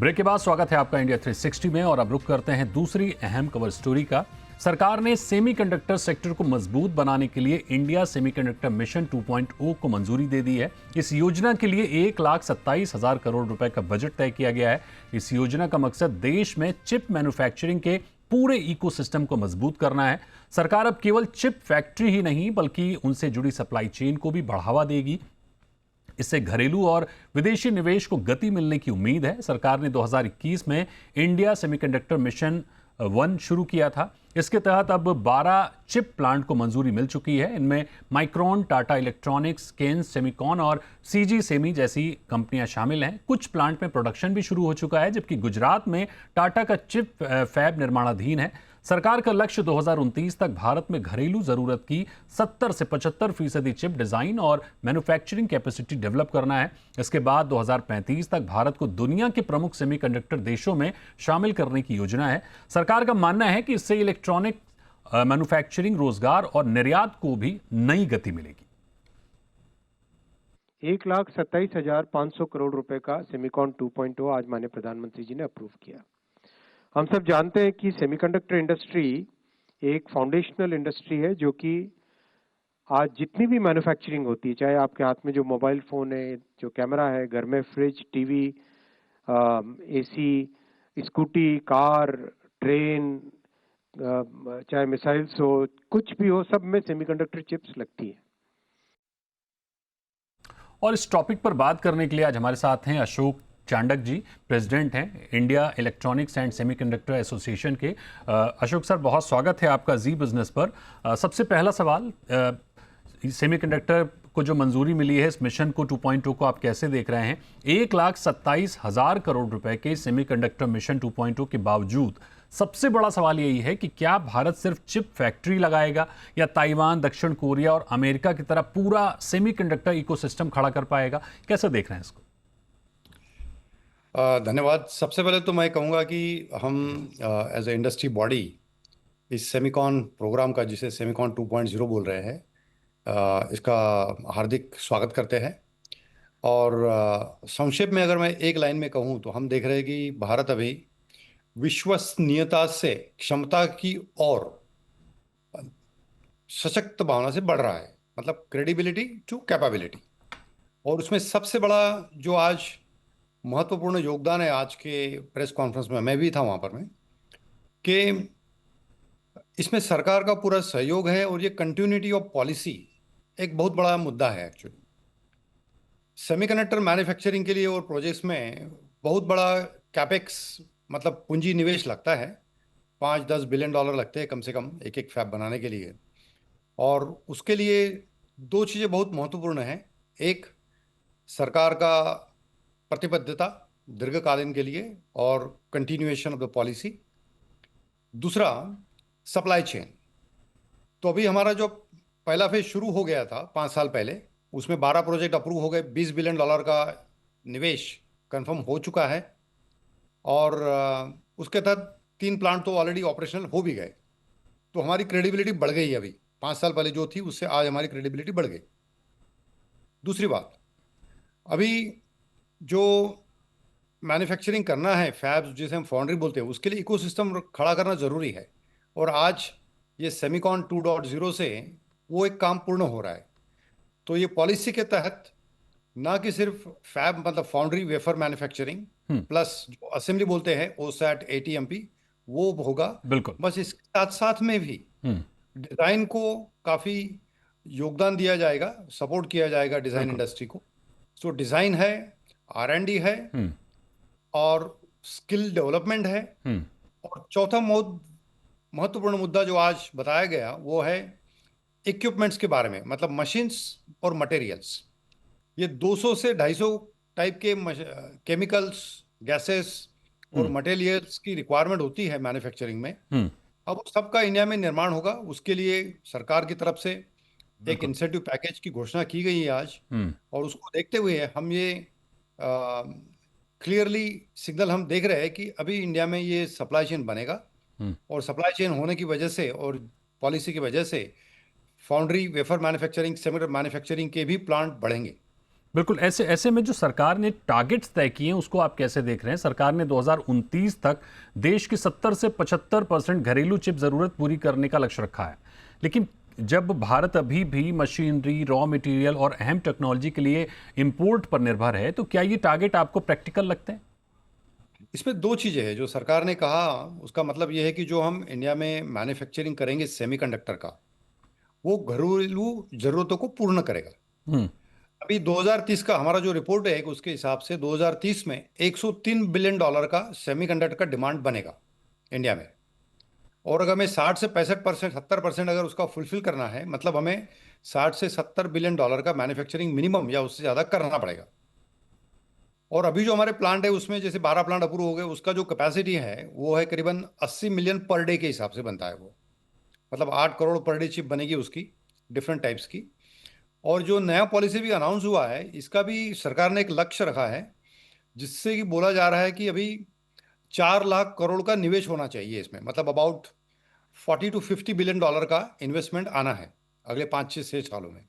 Break के बाद स्वागत है आपका इंडिया 360 में और अब रुक करते हैं दूसरी अहम कवर स्टोरी का। सरकार ने सेमीकंडक्टर सेक्टर को मजबूत बनाने के लिए इंडिया सेमीकंडक्टर मिशन 2.0 को मंजूरी दे दी है। इस योजना के लिए 1,27,000 करोड़ रुपए का बजट तय किया गया है। इस योजना का मकसद देश में चिप मैन्युफैक्चरिंग के पूरे इकोसिस्टम को मजबूत करना है। सरकार अब केवल चिप फैक्ट्री ही नहीं बल्कि उनसे जुड़ी सप्लाई चेन को भी बढ़ावा देगी। इससे घरेलू और विदेशी निवेश को गति मिलने की उम्मीद है। सरकार ने 2021 में इंडिया सेमीकंडक्टर मिशन 1 शुरू किया था। इसके तहत अब 12 चिप प्लांट को मंजूरी मिल चुकी है। इनमें Micron, Tata electronics, Kaynes Semicon और सीजी सेमी जैसी कंपनियां शामिल हैं। कुछ प्लांट में प्रोडक्शन भी शुरू हो चुका है, जबकि गुजरात में टाटा का चिप फैब निर्माणाधीन है। सरकार का लक्ष्य 2029 तक भारत में घरेलू जरूरत की 70 से 75% चिप डिजाइन और मैन्युफैक्चरिंग कैपेसिटी डेवलप करना है। इसके बाद 2035 तक भारत को दुनिया के प्रमुख सेमीकंडक्टर देशों में शामिल करने की योजना है। सरकार का मानना है कि इससे इलेक्ट्रॉनिक मैन्युफैक्चरिंग, रोजगार और निर्यात को भी नई गति मिलेगी। 1,27,500 करोड़ रुपए का सेमीकॉन 2.0 आज माननीय प्रधानमंत्री जी ने अप्रूव किया। हम सब जानते हैं कि सेमीकंडक्टर इंडस्ट्री एक फाउंडेशनल इंडस्ट्री है, जो कि आज जितनी भी मैन्युफैक्चरिंग होती है, चाहे आपके हाथ में जो मोबाइल फोन है, जो कैमरा है, घर में fridge, TV, AC, scooty, car, train, चाहे मिसाइल्स हो, कुछ भी हो, सब में सेमीकंडक्टर चिप्स लगती है। और इस टॉपिक पर बात करने के लिए आज हमारे साथ हैं अशोक चांडक जी, प्रेसिडेंट हैं India electronics and semiconductor association के। अशोक सर, बहुत स्वागत है आपका जी बिजनेस पर। सबसे पहला सवाल, सेमीकंडक्टर को जो मंजूरी मिली है इस मिशन को 2.0 को आप कैसे देख रहे हैं? 1,27,000 करोड़ रुपए के सेमीकंडक्टर मिशन 2.0 के बावजूद सबसे बड़ा सवाल यही है कि क्या भारत सिर्फ चिप फैक्ट्री लगाएगा या ताइवान, दक्षिण कोरिया और अमेरिका की तरह पूरा सेमीकंडक्टर इकोसिस्टम खड़ा कर पाएगा? कैसे देख रहे हैं इसको? धन्यवाद। सबसे पहले तो मैं कहूँगा कि हम एज ए इंडस्ट्री बॉडी इस सेमीकॉन प्रोग्राम का, जिसे सेमीकॉन 2.0 बोल रहे हैं, इसका हार्दिक स्वागत करते हैं। और संक्षेप में अगर मैं एक लाइन में कहूँ तो हम देख रहे हैं कि भारत अभी विश्वसनीयता से क्षमता की और सशक्त भावना से बढ़ रहा है, मतलब क्रेडिबिलिटी टू कैपेबिलिटी। और उसमें सबसे बड़ा जो आज महत्वपूर्ण योगदान है, आज के प्रेस कॉन्फ्रेंस में मैं भी था वहाँ पर, में कि इसमें सरकार का पूरा सहयोग है और ये कंटिन्यूटी ऑफ पॉलिसी एक बहुत बड़ा मुद्दा है। एक्चुअली सेमीकंडक्टर मैन्युफैक्चरिंग के लिए और प्रोजेक्ट्स में बहुत बड़ा कैपेक्स, मतलब पूंजी निवेश लगता है। 5-10 बिलियन डॉलर लगते हैं कम से कम एक एक फैब बनाने के लिए। और उसके लिए दो चीज़ें बहुत महत्वपूर्ण हैं। एक, सरकार का प्रतिबद्धता दीर्घकालीन के लिए और कंटिन्यूएशन ऑफ द पॉलिसी। दूसरा, सप्लाई चेन। तो अभी हमारा जो पहला फेज शुरू हो गया था 5 साल पहले, उसमें 12 प्रोजेक्ट अप्रूव हो गए, 20 बिलियन डॉलर का निवेश कंफर्म हो चुका है। और उसके तहत 3 प्लांट तो ऑलरेडी ऑपरेशनल हो भी गए। तो हमारी क्रेडिबिलिटी बढ़ गई। अभी 5 साल पहले जो थी उससे आज हमारी क्रेडिबिलिटी बढ़ गई। दूसरी बात, अभी जो मैन्युफैक्चरिंग करना है, फैब्स जिसे हम फाउंड्री बोलते हैं, उसके लिए इकोसिस्टम खड़ा करना ज़रूरी है। और आज ये सेमीकॉन 2.0 से वो एक काम पूर्ण हो रहा है। तो ये पॉलिसी के तहत ना कि सिर्फ फैब, मतलब फाउंड्री वेफर मैन्युफैक्चरिंग प्लस जो असेंबली बोलते हैं OSAT, ATMP, वो होगा। बिल्कुल। बस इसके साथ साथ में भी डिज़ाइन को काफ़ी योगदान दिया जाएगा, सपोर्ट किया जाएगा डिज़ाइन इंडस्ट्री को। सो डिज़ाइन है, R&D है और स्किल डेवलपमेंट है। और चौथा महत्वपूर्ण मुद्दा जो आज बताया गया वो है इक्विपमेंट्स के बारे में, मतलब मशीन्स और मटेरियल्स। ये 200 से 250 टाइप के केमिकल्स, गैसेस और मटेरियल्स की रिक्वायरमेंट होती है मैन्युफैक्चरिंग में। अब सबका इंडिया में निर्माण होगा। उसके लिए सरकार की तरफ से एक इंसेंटिव पैकेज की घोषणा की गई है आज। और उसको देखते हुए हम ये क्लियरली सिग्नल हम देख रहे हैं कि अभी इंडिया में ये सप्लाई चेन बनेगा। और सप्लाई चेन होने की वजह से और पॉलिसी की वजह से foundry, wafer manufacturing, semiconductor manufacturing के भी प्लांट बढ़ेंगे। बिल्कुल। ऐसे ऐसे में जो सरकार ने टारगेट्स तय किए हैं उसको आप कैसे देख रहे हैं? सरकार ने 2029 तक देश की 70 से 75% घरेलू चिप जरूरत पूरी करने का लक्ष्य रखा है, लेकिन जब भारत अभी भी मशीनरी, रॉ मटेरियल और अहम टेक्नोलॉजी के लिए इंपोर्ट पर निर्भर है, तो क्या ये टारगेट आपको प्रैक्टिकल लगते हैं? इसमें दो चीजें हैं। जो सरकार ने कहा उसका मतलब यह है कि जो हम इंडिया में मैन्युफैक्चरिंग करेंगे सेमीकंडक्टर का, वो घरेलू जरूरतों को पूर्ण करेगा। हम्म। अभी 2030 का हमारा जो रिपोर्ट है उसके हिसाब से 2030 में $103 बिलियन का सेमीकंडक्टर का डिमांड बनेगा इंडिया में। और अगर हमें 60 से 65%, 70% अगर उसका फुलफिल करना है, मतलब हमें 60 से 70 बिलियन डॉलर का मैन्युफैक्चरिंग मिनिमम या उससे ज़्यादा करना पड़ेगा। और अभी जो हमारे प्लांट है उसमें जैसे 12 प्लांट अप्रूव हो गए, उसका जो कैपेसिटी है वो है करीबन 80 मिलियन पर डे के हिसाब से बनता है वो, मतलब 8 करोड़ पर डे चिप बनेगी उसकी, डिफरेंट टाइप्स की। और जो नया पॉलिसी भी अनाउंस हुआ है, इसका भी सरकार ने एक लक्ष्य रखा है, जिससे कि बोला जा रहा है कि अभी 4 लाख करोड़ का निवेश होना चाहिए इसमें, मतलब अबाउट 40 टू 50 बिलियन डॉलर का इन्वेस्टमेंट आना है अगले 5-6 सालों में।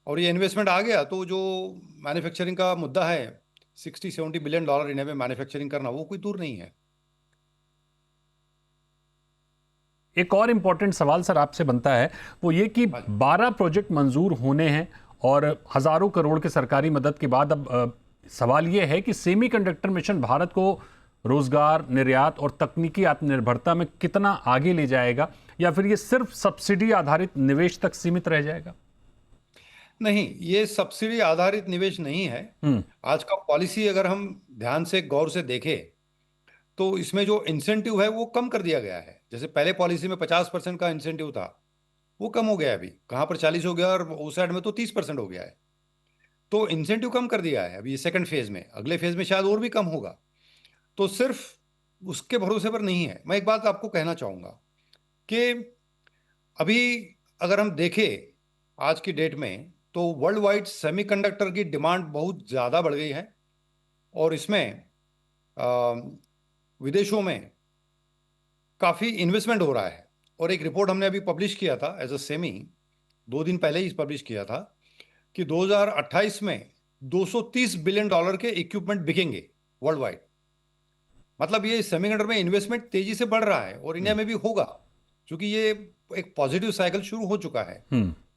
और ये इन्वेस्टमेंट आ गया तो जो मैन्युफैक्चरिंग का मुद्दा है, 60-70 बिलियन डॉलर इंडिया में मैन्युफैक्चरिंग करना, वो कोई दूर नहीं है। एक और इम्पॉर्टेंट सवाल सर आपसे बनता है, वो ये कि 12 प्रोजेक्ट मंजूर होने हैं और हजारों करोड़ के सरकारी मदद के बाद अब सवाल ये है कि सेमीकंडक्टर मिशन भारत को रोजगार, निर्यात और तकनीकी आत्मनिर्भरता में कितना आगे ले जाएगा, या फिर ये सिर्फ सब्सिडी आधारित निवेश तक सीमित रह जाएगा? नहीं, ये सब्सिडी आधारित निवेश नहीं है। आज का पॉलिसी अगर हम ध्यान से गौर से देखें तो इसमें जो इंसेंटिव है वो कम कर दिया गया है। जैसे पहले पॉलिसी में 50% का इंसेंटिव था, वो कम हो गया है। अभी कहाँ पर 40 हो गया और उस साइड में तो 30% हो गया है। तो इंसेंटिव कम कर दिया है अभी ये सेकंड फेज में। अगले फेज में शायद और भी कम होगा। तो सिर्फ उसके भरोसे पर नहीं है। मैं एक बात आपको कहना चाहूँगा कि अभी अगर हम देखें आज की डेट में, तो वर्ल्ड वाइड सेमीकंडक्टर की डिमांड बहुत ज़्यादा बढ़ गई है। और इसमें विदेशों में काफ़ी इन्वेस्टमेंट हो रहा है। और एक रिपोर्ट हमने अभी पब्लिश किया था एज अ सेमी, 2 दिन पहले ही पब्लिश किया था, कि 2028 में $230 बिलियन के इक्विपमेंट बिकेंगे वर्ल्ड वाइड। मतलब ये सेमीकंडक्टर में इन्वेस्टमेंट तेजी से बढ़ रहा है और इंडिया में भी होगा, क्योंकि ये एक पॉजिटिव साइकिल शुरू हो चुका है।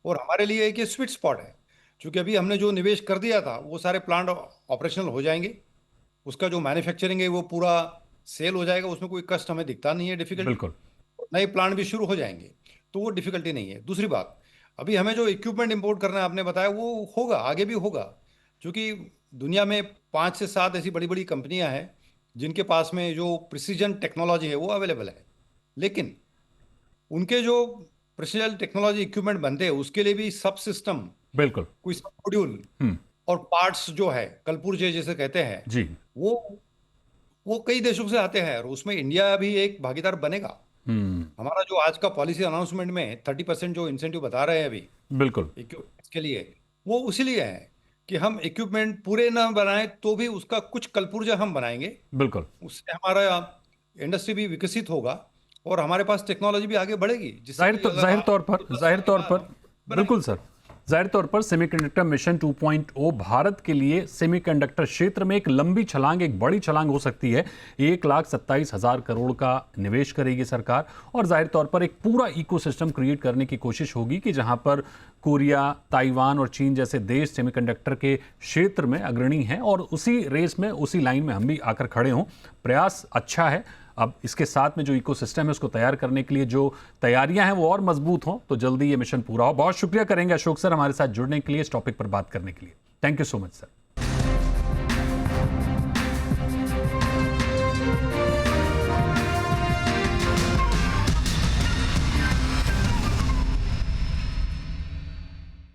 और हमारे लिए एक ये स्वीट स्पॉट है, क्योंकि अभी हमने जो निवेश कर दिया था वो सारे प्लांट ऑपरेशनल हो जाएंगे। उसका जो मैन्युफैक्चरिंग है वो पूरा सेल हो जाएगा, उसमें कोई कष्ट हमें दिखता नहीं है, डिफिकल्टी। बिल्कुल। नए प्लांट भी शुरू हो जाएंगे, तो वो डिफिकल्टी नहीं है। दूसरी बात, अभी हमें जो इक्विपमेंट इंपोर्ट करना है आपने बताया, वो होगा, आगे भी होगा, क्योंकि दुनिया में 5 से 7 ऐसी बड़ी बड़ी कंपनियां हैं जिनके पास में जो प्रिसीजन टेक्नोलॉजी है वो अवेलेबल है। लेकिन उनके जो प्रिसीजन टेक्नोलॉजी इक्विपमेंट बनते हैं उसके लिए भी सब सिस्टम, बिल्कुल, कोई सब मॉड्यूल और पार्ट्स जो है, कलपुर्जे जैसे कहते हैं जी, वो कई देशों से आते हैं और उसमें इंडिया भी एक भागीदार बनेगा। हमारा जो आज का पॉलिसी अनाउंसमेंट में 30% जो इंसेंटिव बता रहे हैं अभी बिल्कुल, इक्विपमेंट्स के लिए, वो उसी लिए है कि हम इक्विपमेंट पूरे ना बनाएं तो भी उसका कुछ कलपुर्जा हम बनाएंगे। बिल्कुल। उससे हमारा इंडस्ट्री भी विकसित होगा और हमारे पास टेक्नोलॉजी भी आगे बढ़ेगी, जिससे कि अगर जाहिर तौर पर बनेंगे। बिल्कुल सर, जाहिर तौर पर सेमीकंडक्टर मिशन 2.0 भारत के लिए सेमीकंडक्टर क्षेत्र में एक लंबी छलांग, एक बड़ी छलांग हो सकती है। 1,27,000 करोड़ का निवेश करेगी सरकार और जाहिर तौर पर एक पूरा इकोसिस्टम क्रिएट करने की कोशिश होगी कि जहां पर कोरिया, ताइवान और चीन जैसे देश सेमीकंडक्टर के क्षेत्र में अग्रणी हैं और उसी रेस में, उसी लाइन में हम भी आकर खड़े हों। प्रयास अच्छा है। अब इसके साथ में जो इकोसिस्टम है उसको तैयार करने के लिए जो तैयारियां हैं वो और मजबूत हों तो जल्दी ये मिशन पूरा हो। बहुत शुक्रिया करेंगे अशोक सर हमारे साथ जुड़ने के लिए, इस टॉपिक पर बात करने के लिए। Thank you so much sir.